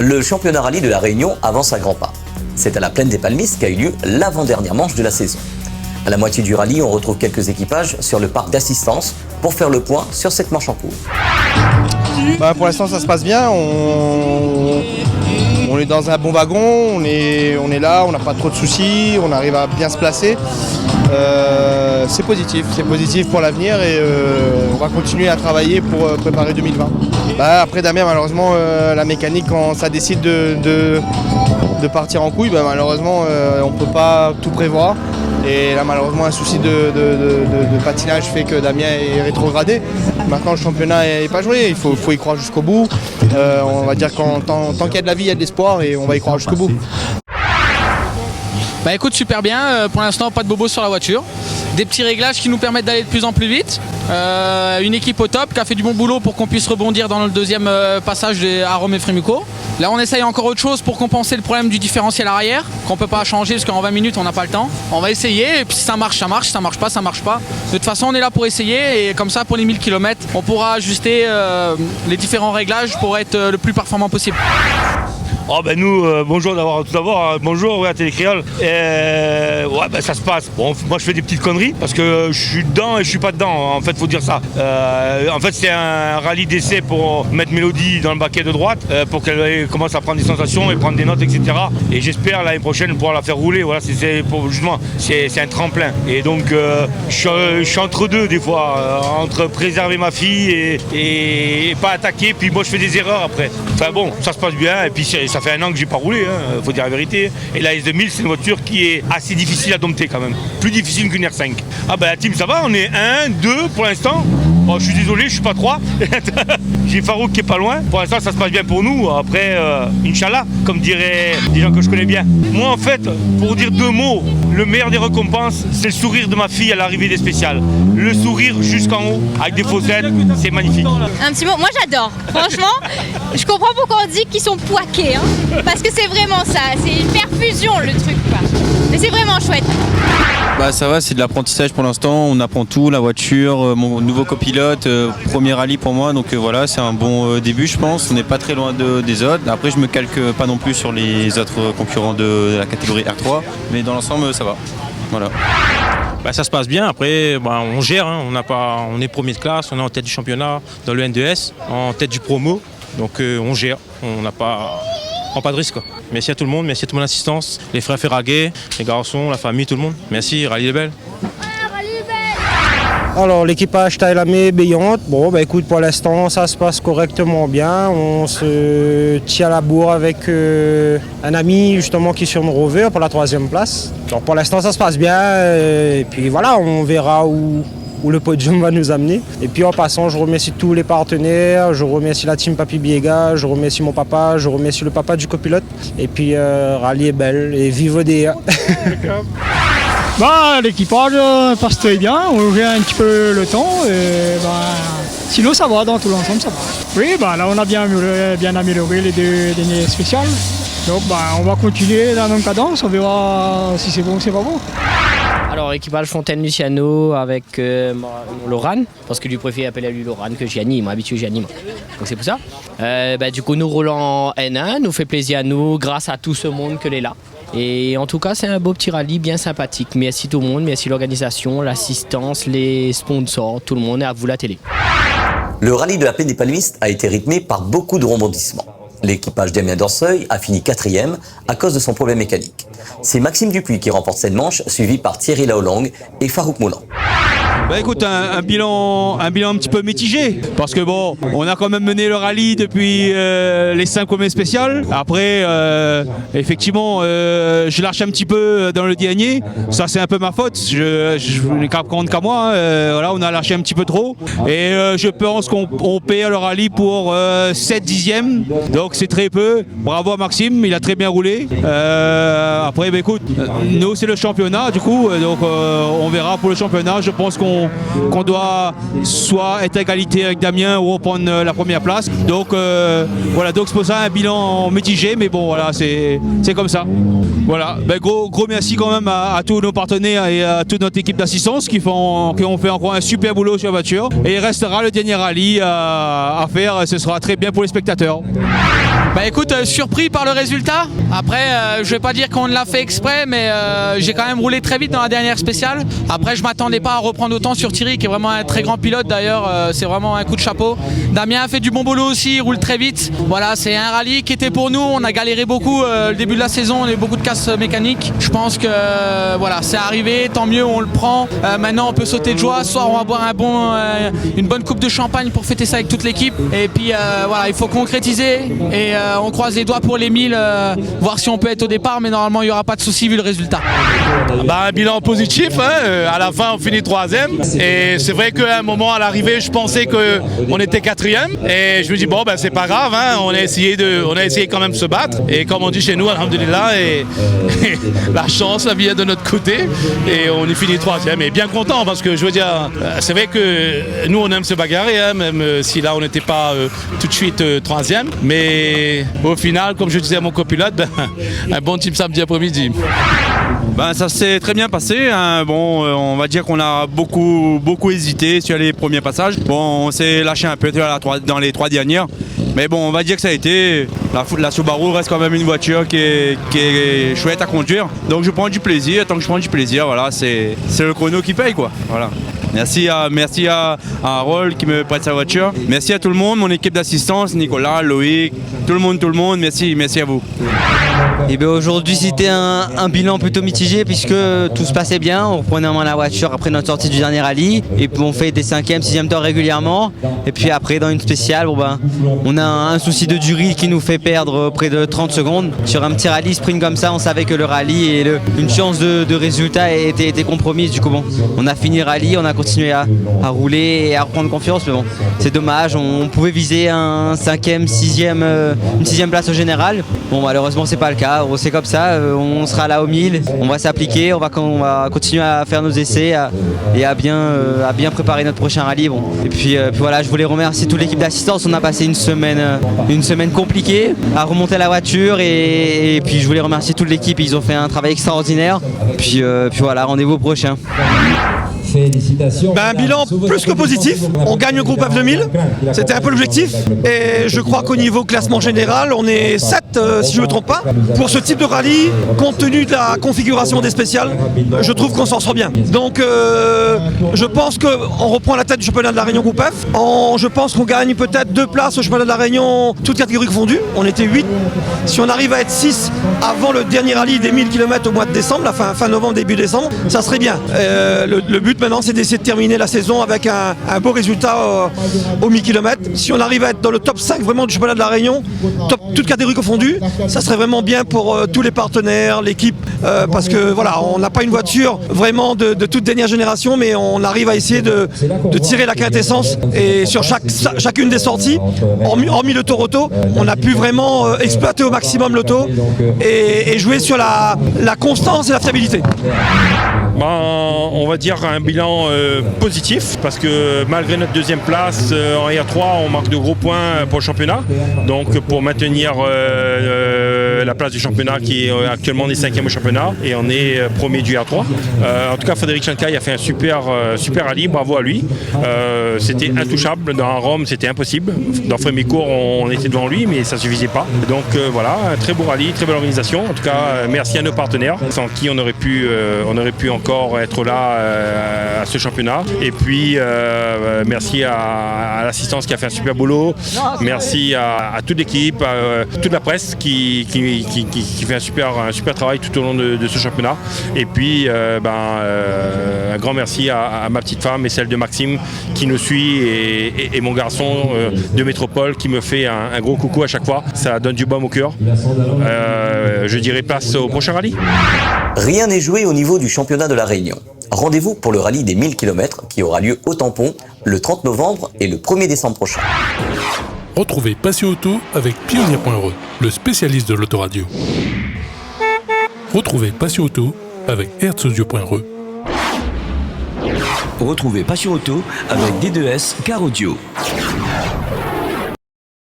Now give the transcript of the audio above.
Le championnat rallye de la Réunion avance à grands pas. C'est à la plaine des Palmistes qu'a eu lieu l'avant-dernière manche de la saison. À la moitié du rallye, on retrouve quelques équipages sur le parc d'assistance pour faire le point sur cette manche en cours. Pour l'instant, ça se passe bien. On est dans un bon wagon, on est là, on n'a pas trop de soucis, on arrive à bien se placer. C'est positif pour l'avenir et on va continuer à travailler pour préparer 2020. Après Damien, malheureusement, la mécanique, quand ça décide de partir en couille, malheureusement, on ne peut pas tout prévoir. Et là, malheureusement, un souci de patinage fait que Damien est rétrogradé. Maintenant, le championnat n'est pas joué, il faut y croire jusqu'au bout. On va dire que tant qu'il y a de la vie, il y a de l'espoir et on va y croire jusqu'au bout. Écoute, super bien, pour l'instant pas de bobos sur la voiture, des petits réglages qui nous permettent d'aller de plus en plus vite, une équipe au top qui a fait du bon boulot pour qu'on puisse rebondir dans le deuxième passage à Rome et Frémuco. Là on essaye encore autre chose pour compenser le problème du différentiel arrière, qu'on peut pas changer parce qu'en 20 minutes on n'a pas le temps. On va essayer et puis si ça marche, ça marche, si ça marche pas, ça marche pas. De toute façon on est là pour essayer et comme ça pour les 1000 km on pourra ajuster les différents réglages pour être le plus performant possible. Nous, bonjour tout d'abord, bonjour à Télécréole. Ça se passe. Bon, moi je fais des petites conneries parce que je suis dedans et je suis pas dedans. En fait, faut dire ça. En fait, c'est un rallye d'essai pour mettre Mélodie dans le baquet de droite pour qu'elle commence à prendre des sensations et prendre des notes, etc. Et j'espère l'année prochaine pouvoir la faire rouler. Voilà, c'est un tremplin. Et donc, je suis entre deux des fois, entre préserver ma fille et pas attaquer. Puis moi, je fais des erreurs après. Enfin bon, ça se passe bien. Et puis ça fait un an que j'ai pas roulé, faut dire la vérité. Et la S2000, c'est une voiture qui est assez difficile à dompter quand même. Plus difficile qu'une R5. La team, ça va, on est 1, 2 pour l'instant. Bon, je suis désolé, je suis pas 3. J'ai Farouk qui est pas loin. Pour l'instant, ça se passe bien pour nous. Après, Inch'Allah, comme diraient des gens que je connais bien. Moi, en fait, pour dire 2 mots, le meilleur des récompenses, c'est le sourire de ma fille à l'arrivée des spéciales. Le sourire jusqu'en haut, avec des faussettes, c'est magnifique. Un petit mot, moi j'adore. Franchement, je comprends pourquoi on dit qu'ils sont poiqués. Parce que c'est vraiment ça, c'est une perfusion le truc, quoi. Mais c'est vraiment chouette. Ça va, c'est de l'apprentissage pour l'instant, on apprend tout, la voiture, mon nouveau copilote, premier rallye pour moi, donc voilà, c'est un bon début je pense, on n'est pas très loin des autres. Après je me calque pas non plus sur les autres concurrents de la catégorie R3, mais dans l'ensemble ça va. Voilà. Ça se passe bien, après on gère, on est premier de classe, on est en tête du championnat dans le N2S, en tête du promo, donc on gère, on n'a pas de risque. Merci à tout le monde, merci à toute mon assistance, les frères Ferraguet, les garçons, la famille, tout le monde. Merci, Rallye est belle. Alors l'équipage Tailamé, Béante, écoute, pour l'instant ça se passe correctement bien. On se tient à la bourre avec un ami justement qui est sur nos rover pour la 3e place. Donc pour l'instant ça se passe bien et puis voilà, on verra où le podium va nous amener. Et puis en passant, je remercie tous les partenaires, je remercie la team Papy Biega, je remercie mon papa, je remercie le papa du copilote. Et puis Rallye est belle et vive ODA. L'équipage passe très bien, on gère un petit peu le temps et sinon ça va, dans tout l'ensemble ça va. Oui, là on a bien amélioré les 2 derniers spéciales. Donc on va continuer dans la même cadence, on verra si c'est bon ou c'est pas bon. Alors équipage Fontaine-Luciano avec Laurent, parce que lui préfère appeler à lui Laurent que Gianni, il m'a habitué Gianni. Donc c'est pour ça. Du coup nous roulons en N1, nous fait plaisir à nous grâce à tout ce monde que l'est là. Et en tout cas c'est un beau petit rallye bien sympathique. Merci tout le monde, merci l'organisation, l'assistance, les sponsors, tout le monde et à vous la télé. Le rallye de la plaine des Palmistes a été rythmé par beaucoup de rebondissements. L'équipage d'Amiens d'Orseuil a fini 4e à cause de son problème mécanique. C'est Maxime Dupuis qui remporte cette manche, suivi par Thierry Laolang et Farouk Moulan. Écoute, un bilan un petit peu mitigé, parce que on a quand même mené le rallye depuis les 5 premiers spéciales. Après, effectivement, je lâche un petit peu dans le dernier. Ça, c'est un peu ma faute. Je n'ai qu'à prendre qu'à moi. Voilà, on a lâché un petit peu trop. Et je pense qu'on perd le rallye pour 7 dixièmes. Donc, c'est très peu. Bravo à Maxime, il a très bien roulé. Après, écoute, nous, c'est le championnat, du coup. Donc, on verra pour le championnat. Je pense qu'on qu'on doit soit être à égalité avec Damien ou reprendre la première place. Donc voilà, donc c'est pour ça un bilan mitigé, mais bon voilà, c'est comme ça. Voilà, ben, gros merci quand même à tous nos partenaires et à toute notre équipe d'assistance qui ont fait encore un super boulot sur la voiture. Et il restera le dernier rallye à faire, ce sera très bien pour les spectateurs. Bah écoute, surpris par le résultat. Après, je vais pas dire qu'on l'a fait exprès, mais j'ai quand même roulé très vite dans la dernière spéciale. Après, je m'attendais pas à reprendre autant sur Thierry, qui est vraiment un très grand pilote d'ailleurs. C'est vraiment un coup de chapeau. Damien a fait du bon boulot aussi, il roule très vite. Voilà, c'est un rallye qui était pour nous. On a galéré beaucoup le début de la saison, on a eu beaucoup de casses mécaniques. Je pense que voilà, c'est arrivé, tant mieux, on le prend. Maintenant, on peut sauter de joie. Ce soir, on va boire une bonne coupe de champagne pour fêter ça avec toute l'équipe. Et puis voilà, il faut concrétiser et on croise les doigts pour les 1000, voir si on peut être au départ, mais normalement il n'y aura pas de souci vu le résultat. Un bilan positif, hein. À la fin on finit 3e et c'est vrai qu'à un moment à l'arrivée je pensais qu'on était 4e et je me dis bon ben c'est pas grave, hein. On a essayé quand même de se battre et comme on dit chez nous alhamdoulilah et la chance la vie est de notre côté et on y finit 3e et bien content parce que je veux dire c'est vrai que nous on aime se bagarrer, hein, même si là on n'était pas tout de suite 3e, mais au final, comme je disais à mon copilote, un bon team samedi après-midi. Ça s'est très bien passé, hein. Bon, on va dire qu'on a beaucoup hésité sur les premiers passages. Bon, on s'est lâché un peu dans les 3 dernières. Mais bon, on va dire que ça a été. La Subaru reste quand même une voiture qui est chouette à conduire. Donc je prends du plaisir. Tant que je prends du plaisir, voilà, c'est le chrono qui paye, quoi. Voilà. Merci à Harold qui me prête sa voiture. Merci à tout le monde, mon équipe d'assistance, Nicolas, Loïc, tout le monde. Merci à vous. Et bien aujourd'hui c'était un bilan plutôt mitigé puisque tout se passait bien, on reprenait en main la voiture après notre sortie du dernier rallye et puis on fait des 5e, 6e tours régulièrement et puis après dans une spéciale on a un souci de durée qui nous fait perdre près de 30 secondes. Sur un petit rallye sprint comme ça on savait que le rallye et une chance de résultat était compromise, du coup on a fini le rallye, on a continué à rouler et à reprendre confiance, mais bon c'est dommage, on pouvait viser un 5e, 6e, une 6e place au général. Bon malheureusement c'est pas le cas, c'est comme ça, on sera là au 1000, on va s'appliquer, on va continuer à faire nos essais et à bien préparer notre prochain rallye. Bon. Et puis voilà, je voulais remercier toute l'équipe d'assistance, on a passé une semaine compliquée à remonter la voiture et puis je voulais remercier toute l'équipe, ils ont fait un travail extraordinaire. Puis voilà, rendez-vous au prochain. Félicitations. Un bilan plus que positif. On gagne le groupe F2000. C'était un peu l'objectif. Et je crois qu'au niveau classement général, on est 7, si je ne me trompe pas. Pour ce type de rallye, compte tenu de la configuration des spéciales, je trouve qu'on s'en sort bien. Donc je pense qu'on reprend la tête du championnat de la Réunion groupe F. Je pense qu'on gagne peut-être 2 places au championnat de la Réunion, toutes catégories confondues. On était 8. Si on arrive à être 6 avant le dernier rallye des 1000 km au mois de décembre, la fin novembre, début décembre, ça serait bien. Le but maintenant c'est d'essayer de terminer la saison avec un beau résultat au 1000 km. Si on arrive à être dans le top 5 vraiment du championnat de la Réunion, toutes catégories confondues, ça serait vraiment bien pour tous les partenaires, l'équipe, parce que voilà, on n'a pas une voiture vraiment de toute dernière génération, mais on arrive à essayer de tirer la quintessence et sur chacune des sorties, hormis le Toronto, on a pu vraiment exploiter au maximum l'auto et jouer sur la constance et la fiabilité. On va dire un bilan positif parce que malgré notre 2e place en R3 on marque de gros points pour le championnat, donc pour maintenir la place du championnat qui est actuellement on est 5e au championnat et on est premier du R3. En tout cas Frédéric Chancaille a fait un super rallye, bravo à lui. C'était intouchable, dans Rome c'était impossible, dans Frémicourt on était devant lui mais ça ne suffisait pas, donc voilà, un très beau rallye, très belle organisation. En tout cas merci à nos partenaires sans qui on aurait pu encore être là à ce championnat. Et puis merci à l'assistance qui a fait un super boulot. Merci à toute l'équipe, à toute la presse qui fait un super travail tout au long de ce championnat. Et puis un grand merci à ma petite femme et celle de Maxime qui nous suit et mon garçon de métropole qui me fait un gros coucou à chaque fois. Ça donne du baume au cœur. Je dirais place au prochain rallye. Rien n'est joué au niveau du championnat de la Réunion. Rendez-vous pour le rallye des 1000 km qui aura lieu au Tampon le 30 novembre et le 1er décembre prochain. Retrouvez Passion Auto avec Pioneer.re, le spécialiste de l'autoradio. Retrouvez Passion Auto avec Herzaudio.re. Retrouvez Passion Auto avec D2S Car Audio.